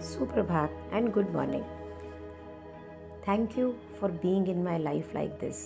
सुप्रभात and good morning. Thank you for being in my life like this.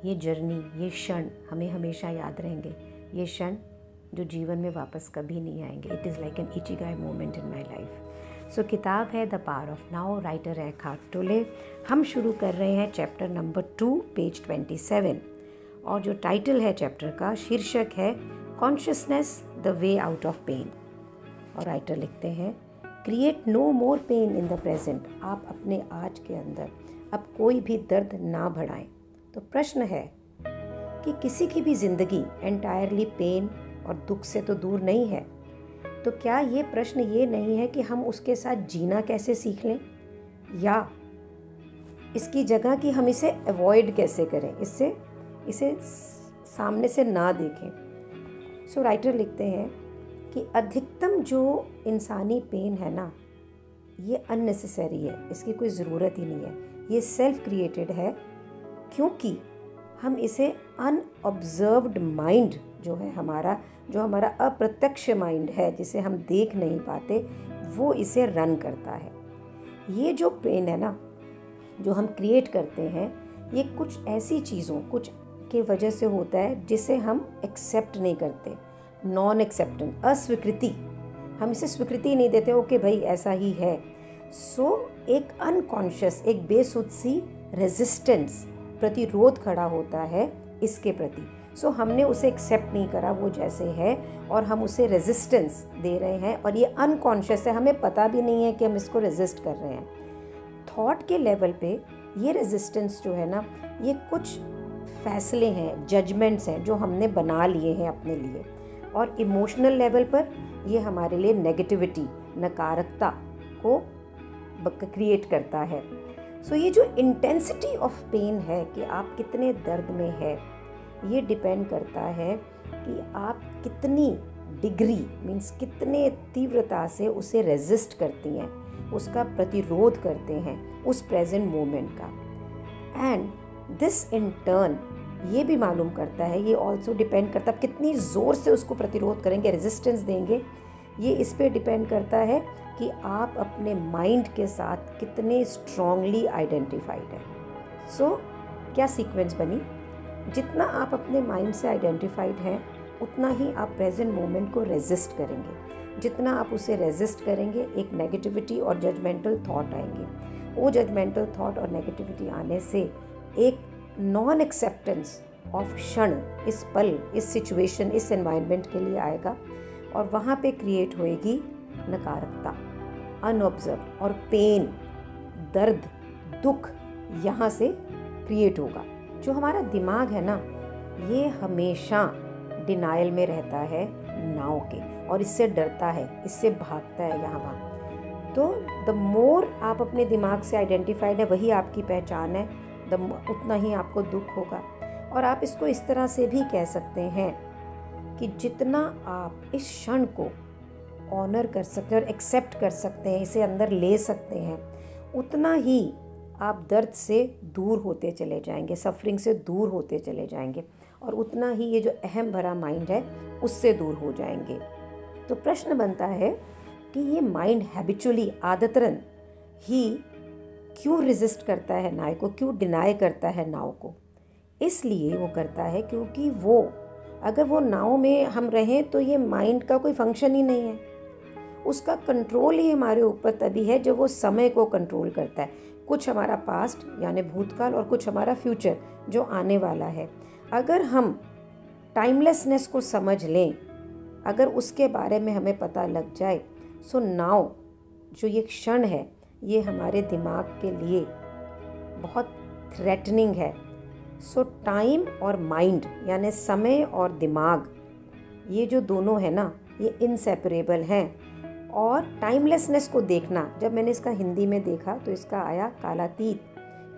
ये journey, ये क्षण हमें हमेशा याद रहेंगे. ये क्षण जो जीवन में वापस कभी नहीं आएंगे. It is like an ichigai moment in my life. So किताब है the power of now, writer है एखार्ट टोले. हम शुरू कर रहे हैं चैप्टर नंबर 2 पेज 27 और जो टाइटल है चैप्टर का, शीर्षक है consciousness the way out of pain. और राइटर लिखते हैं, create no more pain in the present. आप अपने आज के अंदर अब कोई भी दर्द ना बढ़ाएं. तो प्रश्न है कि किसी की भी ज़िंदगी एंटायरली पेन और दुख से तो दूर नहीं है. तो क्या ये प्रश्न ये नहीं है कि हम उसके साथ जीना कैसे सीख लें, या इसकी जगह कि हम इसे अवॉइड कैसे करें, इसे सामने से ना देखें. सो राइटर लिखते हैं कि अधिकतम जो इंसानी पेन है ना, ये अननेसेसरी है. इसकी कोई ज़रूरत ही नहीं है. ये सेल्फ क्रिएटेड है, क्योंकि हम इसे अनऑब्जर्व्ड माइंड जो हमारा अप्रत्यक्ष माइंड है, जिसे हम देख नहीं पाते, वो इसे रन करता है. ये जो पेन है ना, जो हम क्रिएट करते हैं, ये कुछ ऐसी चीज़ों के वजह से होता है जिसे हम एक्सेप्ट नहीं करते. नॉन एक्सेप्टेंस, अस्वीकृति. हम इसे स्वीकृति नहीं देते. ओके भाई, ऐसा ही है. सो एक अनकॉन्शियस, एक बेसुध सी रेजिस्टेंस, प्रतिरोध खड़ा होता है इसके प्रति. सो हमने उसे एक्सेप्ट नहीं करा वो जैसे है, और हम उसे रेजिस्टेंस दे रहे हैं, और ये अनकॉन्शियस है. हमें पता भी नहीं है कि हम इसको रेजिस्ट कर रहे हैं. थॉट के लेवल पे ये रेजिस्टेंस जो है ना, ये कुछ फैसले हैं, जजमेंट्स हैं जो हमने बना लिए हैं अपने लिए. और इमोशनल लेवल पर ये हमारे लिए नेगेटिविटी, नकारात्मकता को क्रिएट करता है. सो ये जो इंटेंसिटी ऑफ पेन है कि आप कितने दर्द में है, ये डिपेंड करता है कि आप कितनी डिग्री, मीन्स कितने तीव्रता से उसे रेजिस्ट करती हैं, उसका प्रतिरोध करते हैं उस प्रेजेंट मोमेंट का. एंड दिस इन टर्न ये भी मालूम करता है, ये ऑल्सो डिपेंड करता है कितनी ज़ोर से उसको प्रतिरोध करेंगे, रेजिस्टेंस देंगे. ये इस पे डिपेंड करता है कि आप अपने माइंड के साथ कितने स्ट्रांगली आइडेंटिफाइड है. सो क्या सीक्वेंस बनी, जितना आप अपने माइंड से आइडेंटिफाइड हैं, उतना ही आप प्रेजेंट मोमेंट को रेजिस्ट करेंगे. जितना आप उसे रेजिस्ट करेंगे, एक नेगेटिविटी और जजमेंटल थॉट आएंगे. वो जजमेंटल थॉट और नेगेटिविटी आने से एक नॉन एक्सेप्टेंस ऑफ क्षण, इस पल, इस सिचुएशन, इस एनवायरनमेंट के लिए आएगा, और वहाँ पे क्रिएट होएगी नकारात्मकता, अनऑब्जर्व, और पेन, दर्द, दुख यहाँ से क्रिएट होगा. जो हमारा दिमाग है ना, ये हमेशा डिनायल में रहता है नाव के, और इससे डरता है, इससे भागता है यहाँ वहाँ. तो द मोर आप अपने दिमाग से आइडेंटिफाइड है, वही आपकी पहचान है, उतना ही आपको दुख होगा. और आप इसको इस तरह से भी कह सकते हैं कि जितना आप इस क्षण को ऑनर कर सकते हैं और एक्सेप्ट कर सकते हैं, इसे अंदर ले सकते हैं, उतना ही आप दर्द से दूर होते चले जाएंगे, सफरिंग से दूर होते चले जाएंगे, और उतना ही ये जो अहम भरा माइंड है उससे दूर हो जाएंगे. तो प्रश्न बनता है कि ये माइंड हैबिचुअली, आदतन ही क्यों रेजिस्ट करता है नाव को, क्यों डिनाई करता है नाव को. इसलिए वो करता है क्योंकि अगर वो नाव में हम रहें तो ये माइंड का कोई फंक्शन ही नहीं है. उसका कंट्रोल ही हमारे ऊपर तभी है जब वो समय को कंट्रोल करता है. कुछ हमारा पास्ट यानी भूतकाल, और कुछ हमारा फ्यूचर जो आने वाला है. अगर हम टाइमलेसनेस को समझ लें, अगर उसके बारे में हमें पता लग जाए, सो नाउ जो ये क्षण है, ये हमारे दिमाग के लिए बहुत थ्रेटनिंग है. सो टाइम और माइंड, यानी समय और दिमाग, ये जो दोनों है ना, ये इनसेपरेबल हैं. और टाइमलेसनेस को देखना, जब मैंने इसका हिंदी में देखा तो इसका आया कालातीत,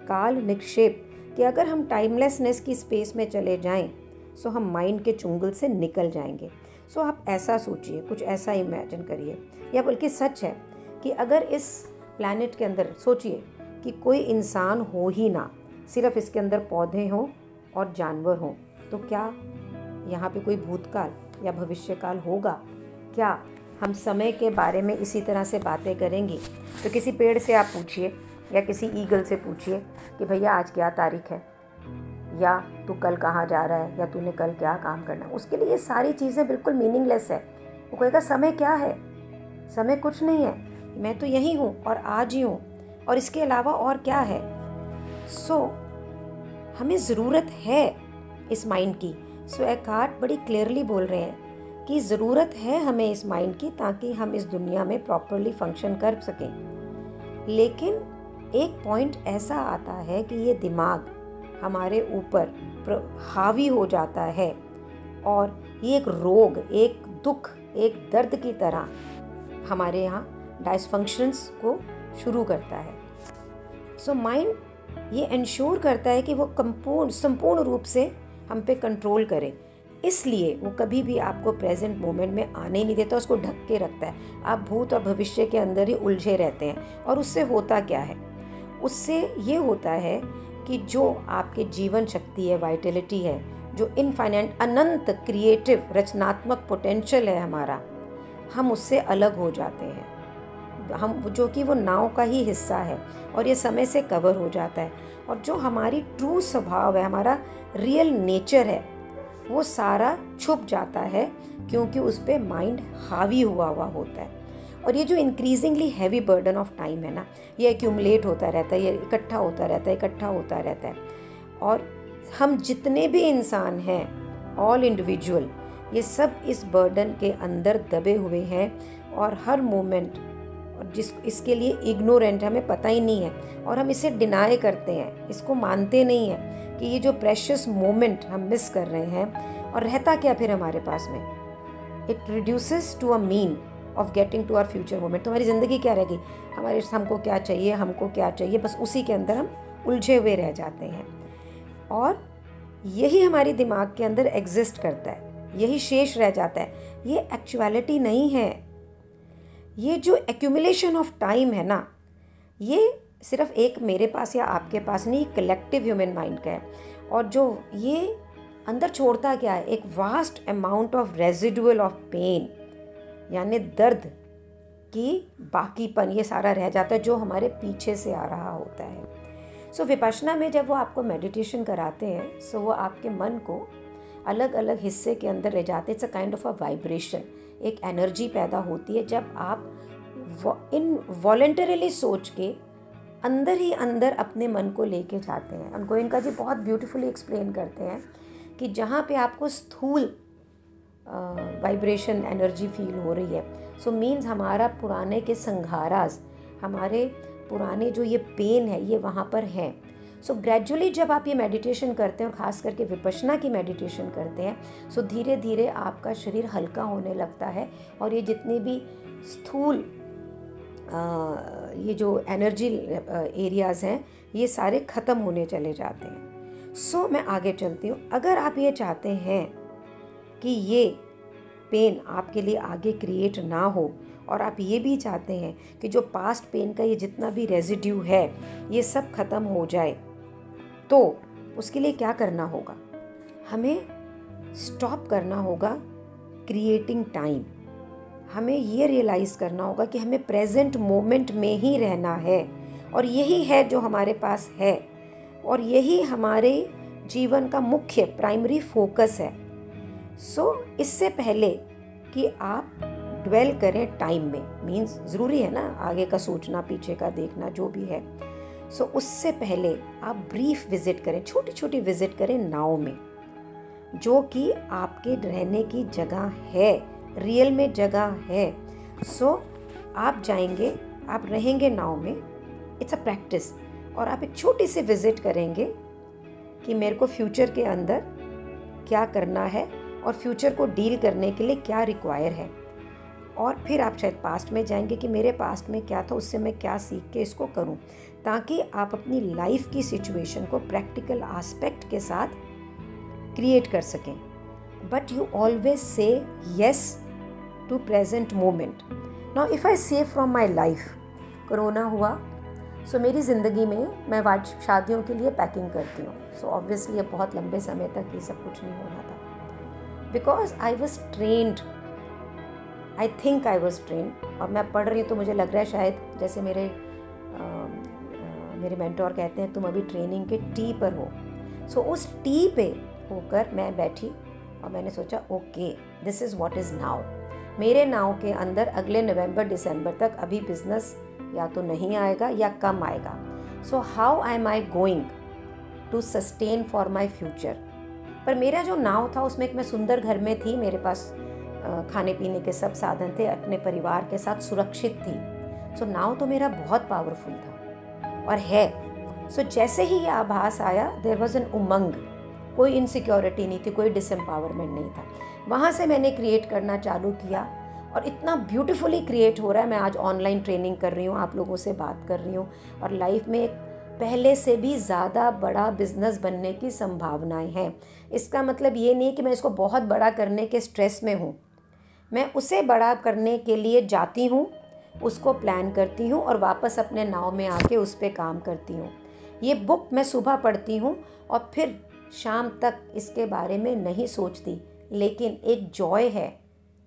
काल निक्षेप, कि अगर हम टाइमलेसनेस की स्पेस में चले जाएं, सो हम माइंड के चुंगल से निकल जाएंगे. सो आप ऐसा सोचिए, कुछ ऐसा इमेजिन करिए, या बल्कि सच है कि अगर इस प्लैनेट के अंदर सोचिए कि कोई इंसान हो ही ना, सिर्फ इसके अंदर पौधे हों और जानवर हों, तो क्या यहाँ पे कोई भूतकाल या भविष्यकाल होगा? क्या हम समय के बारे में इसी तरह से बातें करेंगे तो किसी पेड़ से आप पूछिए या किसी ईगल से पूछिए कि भैया आज क्या तारीख है, या तू कल कहाँ जा रहा है, या तूने कल क्या काम करना है, उसके लिए ये सारी चीज़ें बिल्कुल मीनिंगलेस है। वो कहेगा समय क्या है, समय कुछ नहीं है, मैं तो यही हूँ और आज ही हूँ, और इसके अलावा और क्या है। हमें ज़रूरत है इस माइंड की। एकार्ट बड़ी क्लियरली बोल रहे हैं कि ज़रूरत है हमें इस माइंड की, ताकि हम इस दुनिया में प्रॉपरली फंक्शन कर सकें। लेकिन एक पॉइंट ऐसा आता है कि ये दिमाग हमारे ऊपर हावी हो जाता है और ये एक रोग, एक दुख, एक दर्द की तरह हमारे यहाँ डिसफंक्शंस को शुरू करता है। माइंड ये इंश्योर करता है कि वो संपूर्ण रूप से हम पे कंट्रोल करे, इसलिए वो कभी भी आपको प्रेजेंट मोमेंट में आने ही नहीं देता, उसको ढक के रखता है। आप भूत और भविष्य के अंदर ही उलझे रहते हैं। और उससे होता क्या है? उससे ये होता है कि जो आपके जीवन शक्ति है, वाइटलिटी है, जो इनफाइनाइट अनंत क्रिएटिव रचनात्मक पोटेंशियल है हमारा, हम उससे अलग हो जाते हैं। हम जो कि वो नाव का ही हिस्सा है और ये समय से कवर हो जाता है। और जो हमारी ट्रू स्वभाव है, हमारा रियल नेचर है, वो सारा छुप जाता है, क्योंकि उस पर माइंड हावी हुआ होता है। और ये जो increasingly heavy burden of time है ना, ये एक्यूमुलेट होता रहता है, ये इकट्ठा होता रहता है। और हम जितने भी इंसान हैं, ऑल इंडिविजुअल, ये सब इस बर्डन के अंदर दबे हुए हैं और हर मोमेंट, और इसके लिए इग्नोरेंट, हमें पता ही नहीं है और हम इसे डिनाई करते हैं, इसको मानते नहीं हैं कि ये जो प्रेशियस मोमेंट हम मिस कर रहे हैं। और रहता क्या फिर हमारे पास में? It reduces to a mean of getting to our future moment. तो हमारी ज़िंदगी क्या रहेगी? हमको क्या चाहिए, बस उसी के अंदर हम उलझे हुए रह जाते हैं। और यही हमारी दिमाग के अंदर एग्जिस्ट करता है, यही शेष रह जाता है। ये एक्चुअलिटी नहीं है। ये जो एक्यूमुलेशन ऑफ टाइम है ना, ये सिर्फ एक मेरे पास या आपके पास नहीं, कलेक्टिव ह्यूमन माइंड का है। और जो ये अंदर छोड़ता क्या है? एक vast amount of residual of pain, यानी दर्द की बाकीपन, ये सारा रह जाता है जो हमारे पीछे से आ रहा होता है। विपश्यना में जब वो आपको मेडिटेशन कराते हैं, वो आपके मन को अलग अलग हिस्से के अंदर ले जाते हैं। It's a kind of a vibration, एक एनर्जी पैदा होती है जब आप वॉलंटरीली सोच के अंदर ही अंदर अपने मन को लेके जाते हैं। उनको इनका जी बहुत ब्यूटीफुली एक्सप्लेन करते हैं कि जहाँ पे आपको स्थूल वाइब्रेशन एनर्जी फील हो रही है, मीन्स हमारा पुराने के संघारास, हमारे पुराने जो ये पेन है, ये वहाँ पर है। ग्रेजुअली जब आप ये मेडिटेशन करते हैं और ख़ास करके विपश्यना की मेडिटेशन करते हैं, धीरे धीरे आपका शरीर हल्का होने लगता है और ये जितने भी स्थूल ये जो एनर्जी एरियाज़ हैं, ये सारे ख़त्म होने चले जाते हैं। मैं आगे चलती हूँ। अगर आप ये चाहते हैं कि ये पेन आपके लिए आगे क्रिएट ना हो, और आप ये भी चाहते हैं कि जो पास्ट पेन का ये जितना भी रेजिड्यू है ये सब ख़त्म हो जाए, तो उसके लिए क्या करना होगा? हमें स्टॉप करना होगा क्रिएटिंग टाइम। हमें ये रियलाइज़ करना होगा कि हमें प्रेजेंट मोमेंट में ही रहना है, और यही है जो हमारे पास है, और यही हमारे जीवन का मुख्य प्राइमरी फोकस है। इससे पहले कि आप ड्वेल करें टाइम में, मीन्स ज़रूरी है ना आगे का सोचना, पीछे का देखना, जो भी है। उससे पहले आप ब्रीफ विज़िट करें, छोटी छोटी विज़िट करें नाव में, जो कि आपके रहने की जगह है, रियल में जगह है। आप जाएंगे, आप रहेंगे नाव में, इट्स अ प्रैक्टिस, और आप एक छोटी सी विज़िट करेंगे कि मेरे को फ्यूचर के अंदर क्या करना है और फ्यूचर को डील करने के लिए क्या रिक्वायर है। और फिर आप शायद पास्ट में जाएंगे कि मेरे पास्ट में क्या था, उससे मैं क्या सीख के इसको करूं, ताकि आप अपनी लाइफ की सिचुएशन को प्रैक्टिकल एस्पेक्ट के साथ क्रिएट कर सकें। But you always say yes to present moment. Now if I say from my life, corona हुआ, मेरी ज़िंदगी में मैं शादियों के लिए पैकिंग करती हूँ। ऑब्वियसली अब बहुत लंबे समय तक ये सब कुछ नहीं होना था, because I was trained I think I was train, और मैं पढ़ रही हूँ तो मुझे लग रहा है शायद जैसे मेरे मेंटोर कहते हैं तुम अभी ट्रेनिंग के टी पर हो। सो उस टी पे होकर मैं बैठी और मैंने सोचा okay this is what is now. मेरे नाउ के अंदर अगले नवंबर दिसंबर तक अभी बिजनेस या तो नहीं आएगा या कम आएगा। So how am I going to sustain for my future. पर मेरा जो नाव था उसमें एक मैं सुंदर घर में थी, मेरे पास खाने पीने के सब साधन थे, अपने परिवार के साथ सुरक्षित थी। सो नाव तो मेरा बहुत पावरफुल था और है। सो जैसे ही ये आभास आया देयर वॉज एन उमंग, कोई इनसिक्योरिटी नहीं थी, कोई डिसएम्पावरमेंट नहीं था। वहाँ से मैंने क्रिएट करना चालू किया और इतना ब्यूटीफुली क्रिएट हो रहा है। मैं आज ऑनलाइन ट्रेनिंग कर रही हूँ, आप लोगों से बात कर रही हूँ और लाइफ में एक पहले से भी ज़्यादा बड़ा बिजनेस बनने की संभावनाएं हैं। इसका मतलब ये नहीं कि मैं इसको बहुत बड़ा करने के स्ट्रेस में हूँ, मैं उसे बड़ा करने के लिए जाती हूँ, उसको प्लान करती हूँ और वापस अपने नाव में आके उस पर काम करती हूँ। ये बुक मैं सुबह पढ़ती हूँ और फिर शाम तक इसके बारे में नहीं सोचती, लेकिन एक जॉय है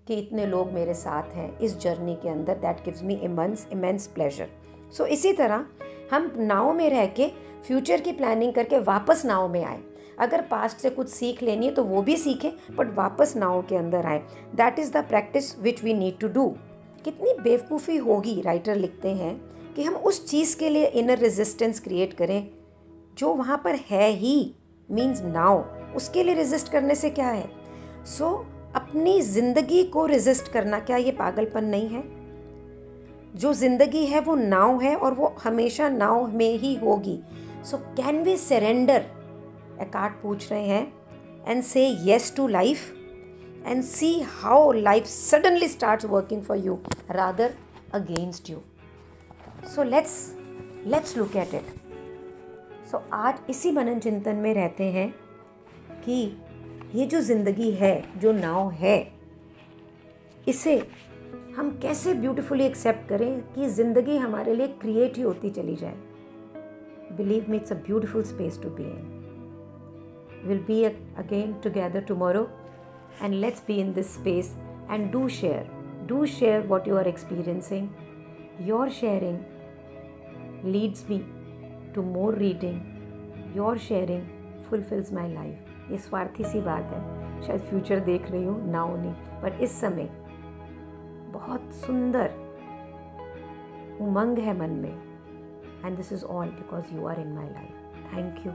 कि इतने लोग मेरे साथ हैं इस जर्नी के अंदर, that gives me immense pleasure. So इसी तरह हम नाव में रह के फ्यूचर की प्लानिंग करके वापस नाव में आए। अगर पास्ट से कुछ सीख लेनी है तो वो भी सीखें, बट वापस नाव के अंदर आए। That is the practice which we need to do. कितनी बेवकूफ़ी होगी, राइटर लिखते हैं, कि हम उस चीज़ के लिए इनर रेजिस्टेंस क्रिएट करें जो वहाँ पर है ही, मीन्स नाउ। उसके लिए रेजिस्ट करने से क्या है? सो अपनी ज़िंदगी को रेजिस्ट करना, क्या ये पागलपन नहीं है? जो ज़िंदगी है वो नाव है और वो हमेशा नाव में ही होगी। So can we surrender, Eckhart पूछ रहे हैं, and say yes to life and see how life suddenly starts working for you rather against you. So let's look at it. So आज इसी मनन चिंतन में रहते हैं कि ये जो ज़िंदगी है, जो नाव है, इसे हम कैसे ब्यूटीफुली एक्सेप्ट करें कि ज़िंदगी हमारे लिए क्रिएट ही होती चली जाए। Believe me, it's a beautiful space to be in. We'll be again together tomorrow. And let's be in this space and do share what you are experiencing. Your sharing leads me to more reading. Your sharing fulfills my life. ये स्वार्थी सी बात है, शायद future देख रही हूँ, now नहीं, पर इस समय बहुत सुंदर उमंग है मन में। And this is all because you are in my life. Thank you.